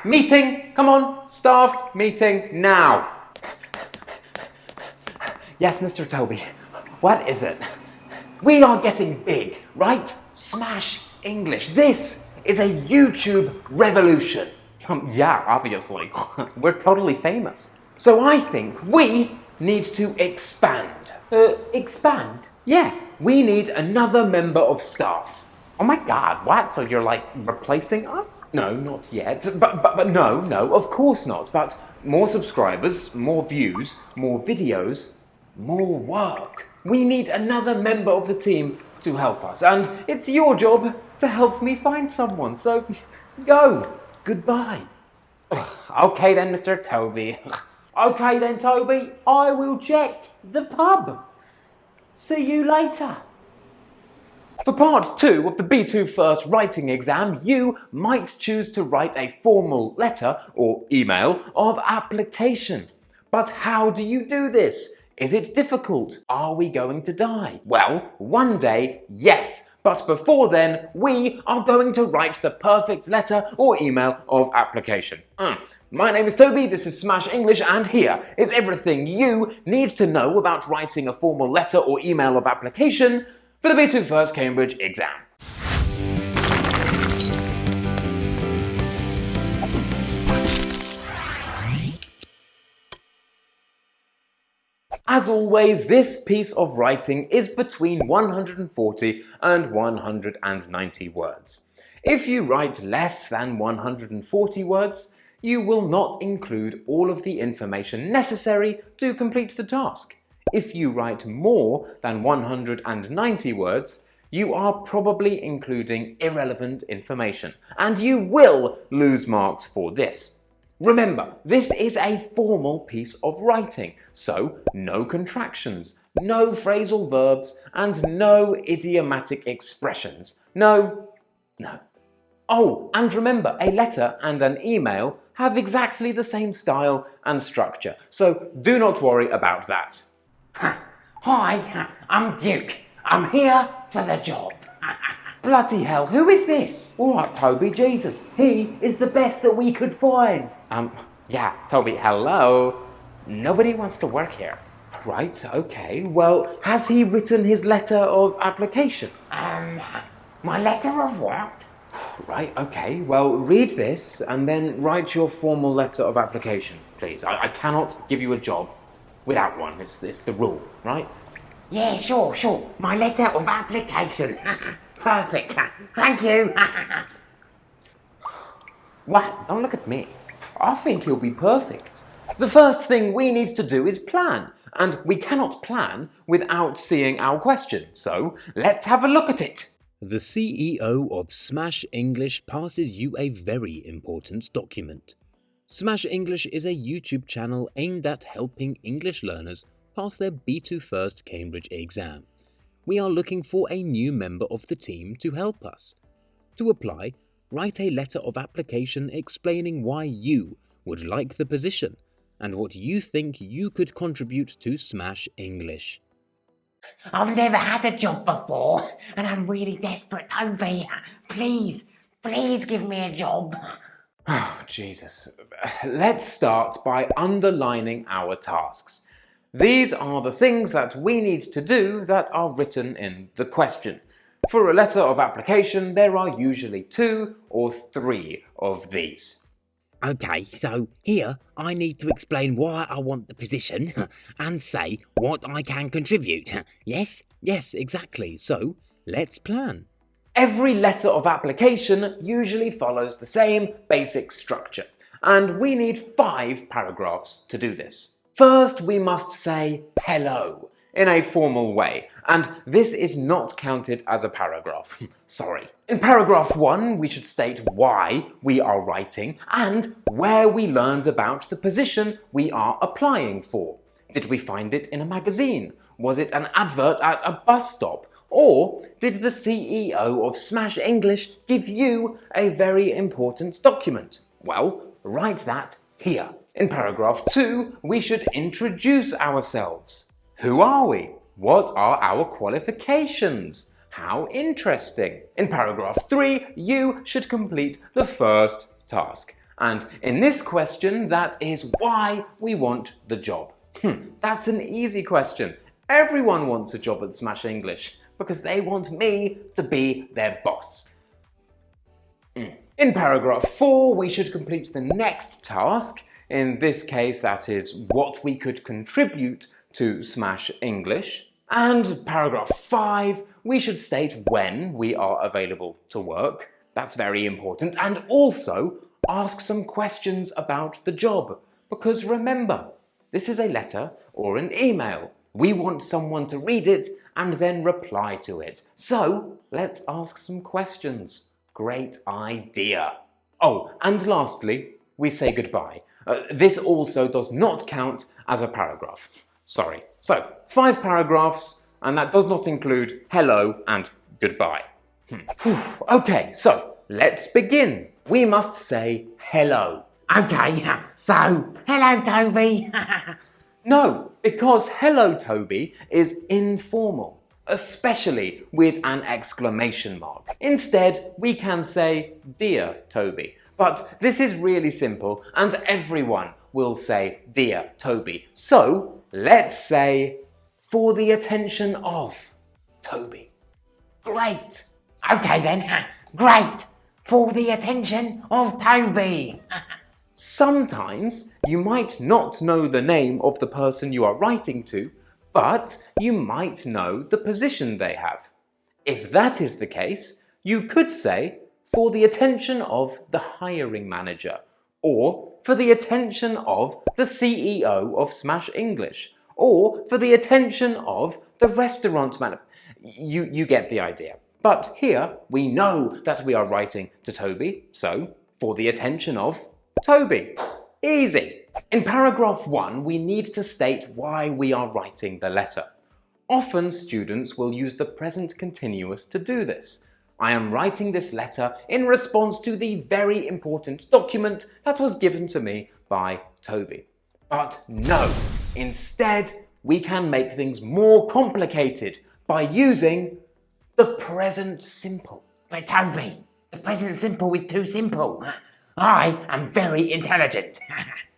Meeting! Come on, staff meeting now. Yes, Mr. Toby, what is it? We are getting big, right? Smash English. This is a YouTube revolution. Yeah, obviously. We're totally famous. So I think we need to expand. Expand? Yeah, we need another member of staff. Oh my God, what? So you're like replacing us? No, not yet. But no, of course not. But more subscribers, more views, more videos, more work. We need another member of the team to help us. And it's your job to help me find someone. So go. Goodbye. Okay then, Mr. Toby. Okay then, Toby. I will check the pub. See you later. For part 2 of the B2 First writing exam, you might choose to write a formal letter or email of application. But how do you do this? Is it difficult? Are we going to die? Well, one day, yes. But before then, we are going to write the perfect letter or email of application. My name is Toby, this is Smash English, and here is everything you need to know about writing a formal letter or email of application for the B2 First Cambridge exam. As always, this piece of writing is between 140 and 190 words. If you write less than 140 words, you will not include all of the information necessary to complete the task. If you write more than 190 words, you are probably including irrelevant information, and you will lose marks for this. Remember, this is a formal piece of writing, so no contractions, no phrasal verbs, and no idiomatic expressions. No. Oh, and remember, a letter and an email have exactly the same style and structure, so do not worry about that. Hi, I'm Duke. I'm here for the job. Bloody hell, who is this? All right, Toby, Jesus, he is the best that we could find. Yeah, Toby, hello. Nobody wants to work here. Right, okay. Well, has he written his letter of application? My letter of what? Right, okay. Well, read this and then write your formal letter of application, please. I cannot give you a job without one. It's the rule, right? Yeah, sure. My letter of application. Perfect. Thank you. What? Don't look at me. I think he'll be perfect. The first thing we need to do is plan, and we cannot plan without seeing our question, so let's have a look at it. The CEO of Smash English passes you a very important document. Smash English is a YouTube channel aimed at helping English learners pass their B2 First Cambridge exam. We are looking for a new member of the team to help us. To apply, write a letter of application explaining why you would like the position and what you think you could contribute to Smash English. I've never had a job before, and I'm really desperate, Toby. Please give me a job. Oh, Jesus. Let's start by underlining our tasks. These are the things that we need to do that are written in the question. For a letter of application, there are usually 2 or 3 of these. Okay, so here I need to explain why I want the position and say what I can contribute. Yes, exactly. So let's plan. Every letter of application usually follows the same basic structure, and we need 5 paragraphs to do this. First, we must say hello in a formal way, and this is not counted as a paragraph. Sorry. In paragraph 1, we should state why we are writing and where we learned about the position we are applying for. Did we find it in a magazine? Was it an advert at a bus stop? Or did the CEO of Smash English give you a very important document? Well, write that here. In paragraph 2, we should introduce ourselves. Who are we? What are our qualifications? How interesting. In paragraph 3, you should complete the first task. And in this question, that is why we want the job. That's an easy question. Everyone wants a job at Smash English because they want me to be their boss. In paragraph 4, we should complete the next task. In this case, that is what we could contribute to Smash English. And paragraph 5, we should state when we are available to work. That's very important. And also ask some questions about the job. Because remember, this is a letter or an email. We want someone to read it and then reply to it. So let's ask some questions. Great idea. Oh, and lastly, we say goodbye. This also does not count as a paragraph. Sorry. So, 5 paragraphs, and that does not include hello and goodbye. Okay, so let's begin. We must say hello. Okay, so, hello, Toby. No, because hello, Toby is informal, especially with an exclamation mark. Instead, we can say dear Toby. But this is really simple, and everyone will say dear Toby. So, let's say for the attention of Toby. Great. Okay then, great. For the attention of Toby. Sometimes you might not know the name of the person you are writing to, but you might know the position they have. If that is the case, you could say for the attention of the hiring manager, or for the attention of the CEO of Smash English, or for the attention of the restaurant manager. You get the idea. But here we know that we are writing to Toby, so for the attention of Toby. Easy. In paragraph 1, we need to state why we are writing the letter. Often students will use the present continuous to do this. I am writing this letter in response to the very important document that was given to me by Toby. But no, instead we can make things more complicated by using the present simple. But Toby, the present simple is too simple. I am very intelligent.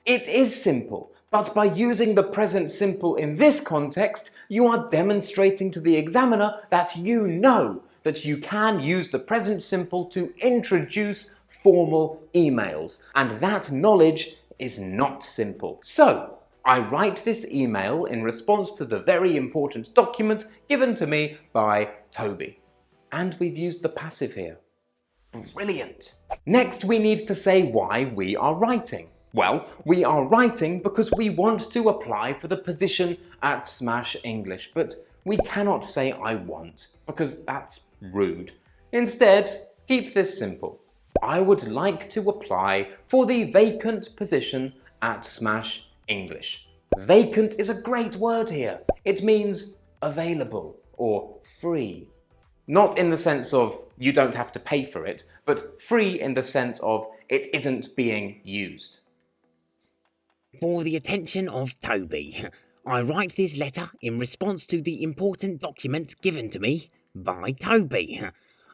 It is simple, but by using the present simple in this context, you are demonstrating to the examiner that you know that you can use the present simple to introduce formal emails, and that knowledge is not simple. So, I write this email in response to the very important document given to me by Toby. And we've used the passive here. Brilliant. Next, we need to say why we are writing. Well, we are writing because we want to apply for the position at Smash English, but we cannot say I want, because that's rude. Instead, keep this simple. I would like to apply for the vacant position at Smash English. Vacant is a great word here. It means available or free. Not in the sense of you don't have to pay for it, but free in the sense of it isn't being used. For the attention of Toby, I write this letter in response to the important document given to me by Toby.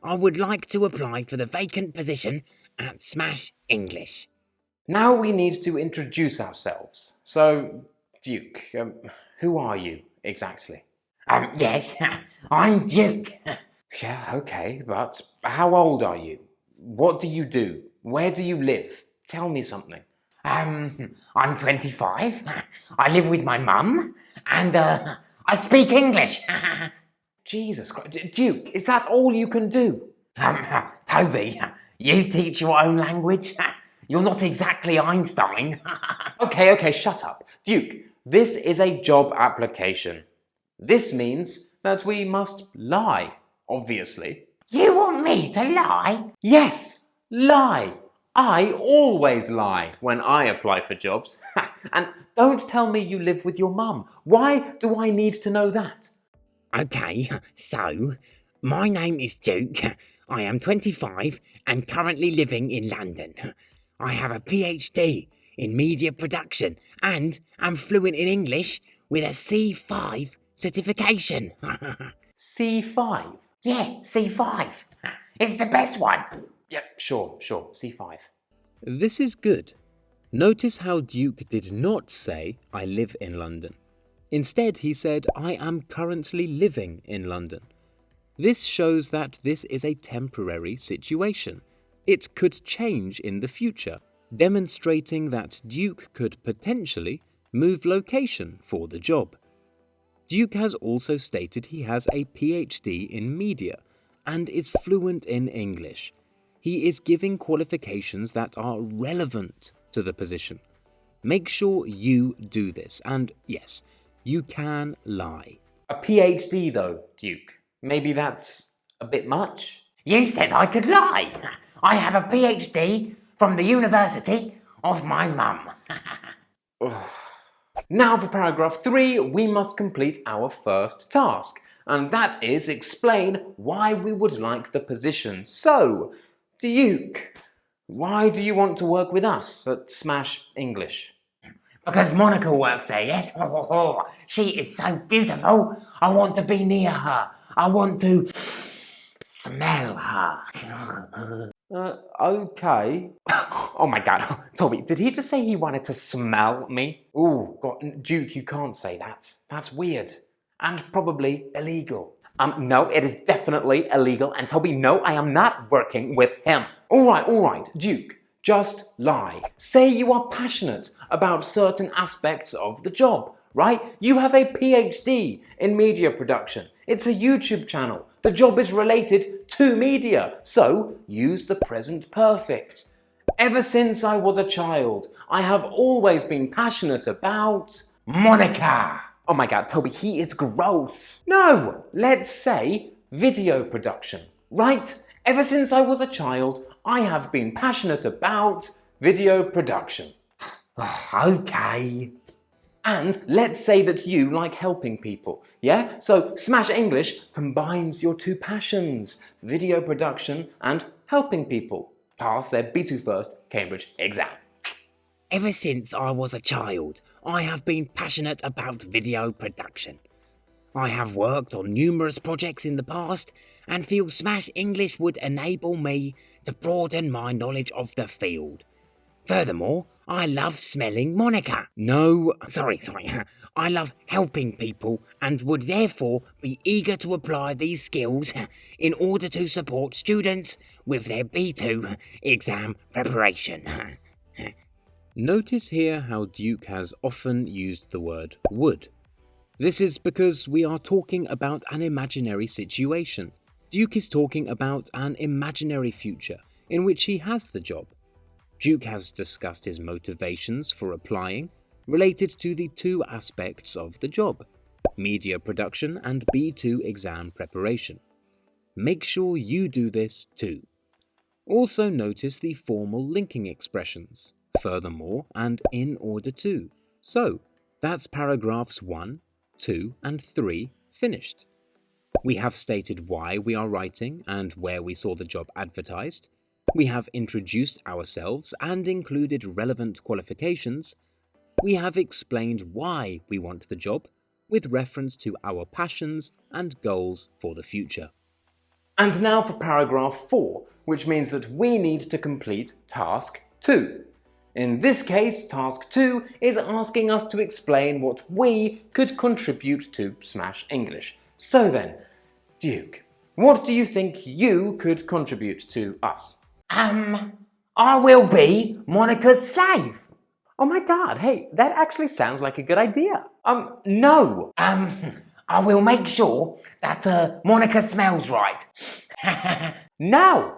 I would like to apply for the vacant position at Smash English. Now we need to introduce ourselves. So, Duke, who are you exactly? Yes, I'm Duke. Yeah, okay, but how old are you? What do you do? Where do you live? Tell me something. I'm 25. I live with my mum, and I speak English. Jesus Christ, Duke, is that all you can do? Toby, you teach your own language. You're not exactly Einstein. Okay, shut up. Duke, this is a job application. This means that we must lie, obviously. You want me to lie? Yes, lie. I always lie when I apply for jobs. And don't tell me you live with your mum. Why do I need to know that? Okay, so, my name is Duke. I am 25 and currently living in London. I have a PhD in media production and am fluent in English with a C5 certification. C5? Yeah, C5. It's the best one. Yep, sure, C5. This is good. Notice how Duke did not say, I live in London. Instead, he said, I am currently living in London. This shows that this is a temporary situation. It could change in the future, demonstrating that Duke could potentially move location for the job. Duke has also stated he has a PhD in media and is fluent in English. He is giving qualifications that are relevant to the position. Make sure you do this, and yes, you can lie. A PhD though, Duke. Maybe that's a bit much? You said I could lie. I have a PhD from the University of my mum. Now for paragraph 3, we must complete our first task, and that is explain why we would like the position. So, Duke, why do you want to work with us at Smash English? Because Monica works there, yes? She is so beautiful. I want to be near her. I want to smell her. Okay. Oh my god, Toby, did he just say he wanted to smell me? Ooh, God, Duke, you can't say that. That's weird. And probably illegal. No, it is definitely illegal, and Toby, no, I am not working with him. Alright, Duke, just lie. Say you are passionate about certain aspects of the job, right? You have a PhD in media production. It's a YouTube channel. The job is related to media, so use the present perfect. Ever since I was a child, I have always been passionate about Monica. Oh my god, Toby, he is gross. No, let's say video production, right? Ever since I was a child, I have been passionate about video production. Okay. And let's say that you like helping people, yeah? So Smash English combines your two passions, video production and helping people pass their B2 First Cambridge exam. Ever since I was a child, I have been passionate about video production. I have worked on numerous projects in the past and feel Smash English would enable me to broaden my knowledge of the field. Furthermore, I love smelling Monica. I love helping people and would therefore be eager to apply these skills in order to support students with their B2 exam preparation. Notice here how Duke has often used the word would. This is because we are talking about an imaginary situation. Duke is talking about an imaginary future in which he has the job. Duke has discussed his motivations for applying related to the two aspects of the job, media production and B2 exam preparation. Make sure you do this too. Also notice the formal linking expressions, furthermore and in order to. So, that's paragraphs 1, 2 and 3 finished. We have stated why we are writing and where we saw the job advertised. We have introduced ourselves and included relevant qualifications. We have explained why we want the job with reference to our passions and goals for the future. And now for paragraph 4, which means that we need to complete task 2. In this case, task 2 is asking us to explain what we could contribute to Smash English. So then, Duke, what do you think you could contribute to us? I will be Monica's slave. Oh my god, hey, that actually sounds like a good idea. No. I will make sure that Monica smells right. No.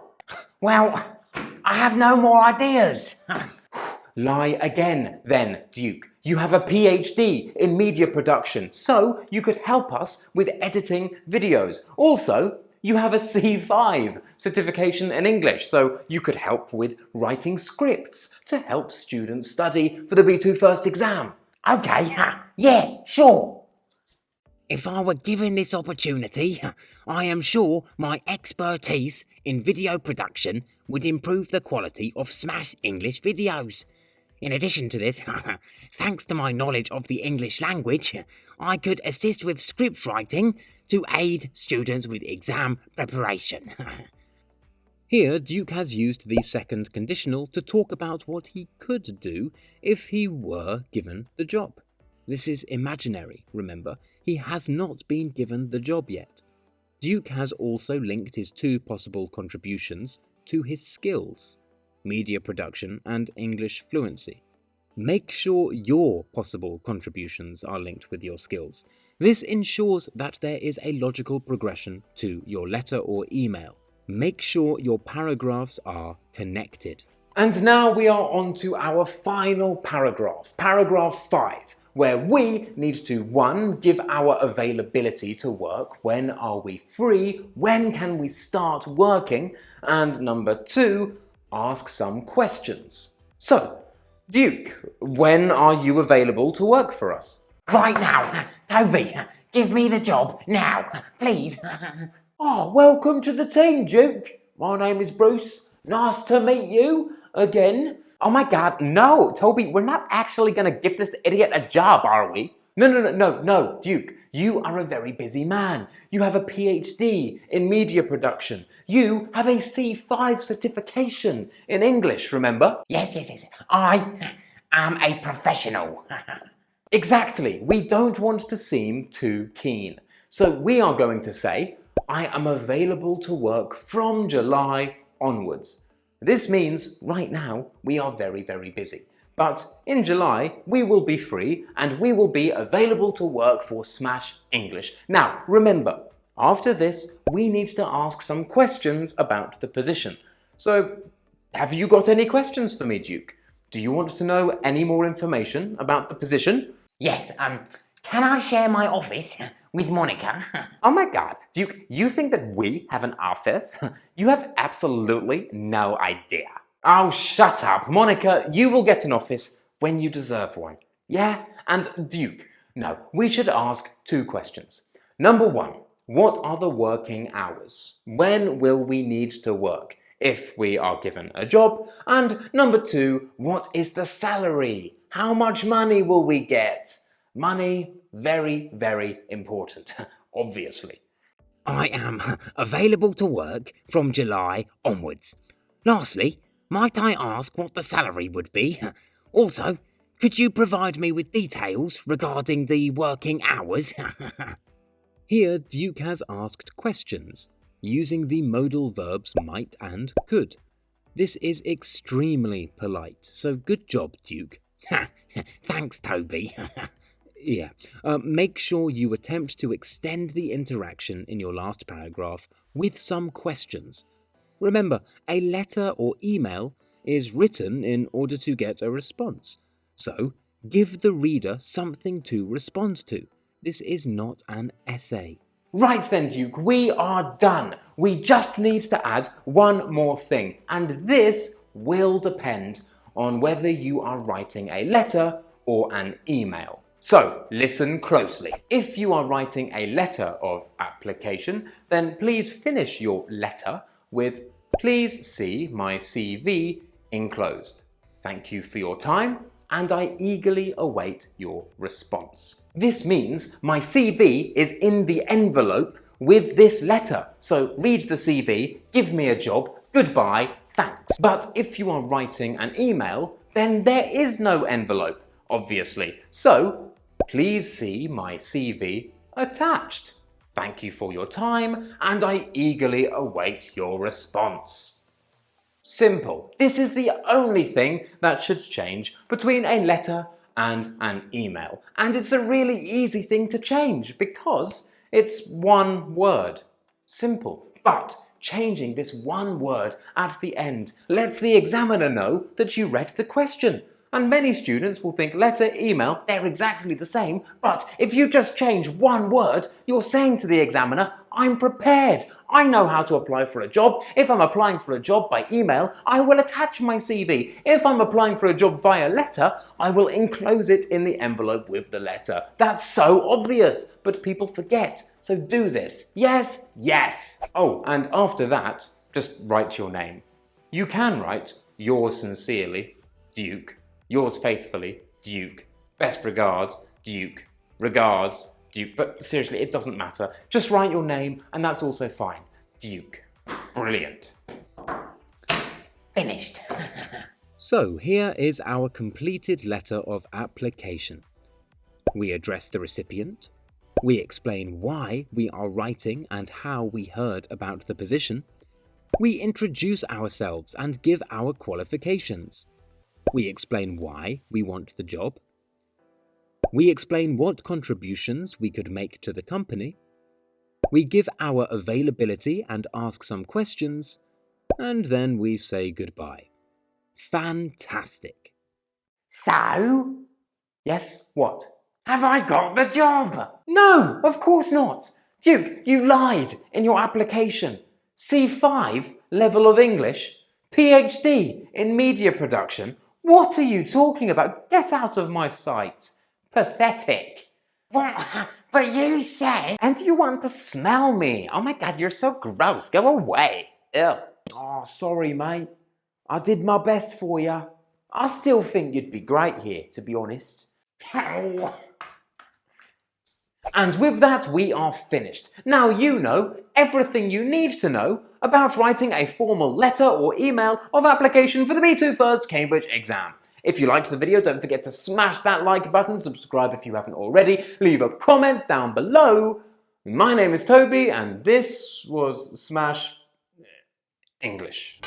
Well, I have no more ideas. Lie again, then, Duke. You have a PhD in media production, so you could help us with editing videos. Also, you have a C5 certification in English, so you could help with writing scripts to help students study for the B2 First exam. Okay, yeah, sure. If I were given this opportunity, I am sure my expertise in video production would improve the quality of Smash English videos. In addition to this, thanks to my knowledge of the English language, I could assist with script writing to aid students with exam preparation. Here, Duke has used the second conditional to talk about what he could do if he were given the job. This is imaginary, remember, he has not been given the job yet. Duke has also linked his two possible contributions to his skills: media production and English fluency. Make sure your possible contributions are linked with your skills. This ensures that there is a logical progression to your letter or email. Make sure your paragraphs are connected. And now we are on to our final paragraph, paragraph 5, where we need to 1. Give our availability to work. When are we free? When can we start working? And number 2, ask some questions. So, Duke, when are you available to work for us? Right now, Toby, give me the job now, please. Oh, welcome to the team, Duke. My name is Bruce. Nice to meet you again. Oh my God, no, Toby, we're not actually going to give this idiot a job, are we? No, Duke. You are a very busy man. You have a PhD in media production. You have a C5 certification in English, remember? Yes. I am a professional. Exactly. We don't want to seem too keen. So we are going to say, I am available to work from July onwards. This means right now we are very, very busy. But in July, we will be free and we will be available to work for Smash English. Now, remember, after this, we need to ask some questions about the position. So, have you got any questions for me, Duke? Do you want to know any more information about the position? Yes, can I share my office with Monica? Oh my God, Duke, you think that we have an office? You have absolutely no idea. Oh, shut up. Monica, you will get an office when you deserve one. Yeah? And Duke, no, we should ask 2 questions. Number 1, what are the working hours? When will we need to work if we are given a job? And number 2, what is the salary? How much money will we get? Money, very, very important, obviously. I am available to work from July onwards. Lastly, might I ask what the salary would be? Also, could you provide me with details regarding the working hours? Here, Duke has asked questions, using the modal verbs might and could. This is extremely polite, so good job, Duke. Thanks, Toby. Yeah, make sure you attempt to extend the interaction in your last paragraph with some questions. Remember, a letter or email is written in order to get a response. So, give the reader something to respond to. This is not an essay. Right then, Duke, we are done. We just need to add one more thing, and this will depend on whether you are writing a letter or an email. So, listen closely. If you are writing a letter of application, then please finish your letter with "Please see my CV enclosed. Thank you for your time, and I eagerly await your response." This means my CV is in the envelope with this letter. So read the CV, give me a job, goodbye, thanks. But if you are writing an email, then there is no envelope, obviously. So please see my CV attached. Thank you for your time, and I eagerly await your response. Simple. This is the only thing that should change between a letter and an email. And it's a really easy thing to change because it's one word. Simple. But changing this one word at the end lets the examiner know that you read the question. And many students will think letter, email, they're exactly the same, but if you just change one word, you're saying to the examiner, I'm prepared. I know how to apply for a job. If I'm applying for a job by email, I will attach my CV. If I'm applying for a job via letter, I will enclose it in the envelope with the letter. That's so obvious, but people forget. So do this. Yes, yes. Oh, and after that, just write your name. You can write yours sincerely, Duke. Yours faithfully, Duke. Best regards, Duke. Regards, Duke. But seriously, it doesn't matter. Just write your name, and that's also fine. Duke. Brilliant. Finished. So here is our completed letter of application. We address the recipient. We explain why we are writing and how we heard about the position. We introduce ourselves and give our qualifications. We explain why we want the job. We explain what contributions we could make to the company. We give our availability and ask some questions. And then we say goodbye. Fantastic. So? Yes, what? Have I got the job? No, of course not. Duke, you lied in your application. C5 level of English, PhD in media production. What are you talking about? Get out of my sight. Pathetic. What? But you said... And you want to smell me? Oh my God, you're so gross. Go away. Ew. Oh, sorry, mate. I did my best for you. I still think you'd be great here, to be honest. And with that, we are finished. Now you know everything you need to know about writing a formal letter or email of application for the B2 First Cambridge exam. If you liked the video, don't forget to smash that like button, subscribe if you haven't already, leave a comment down below. My name is Toby, and this was Smash English.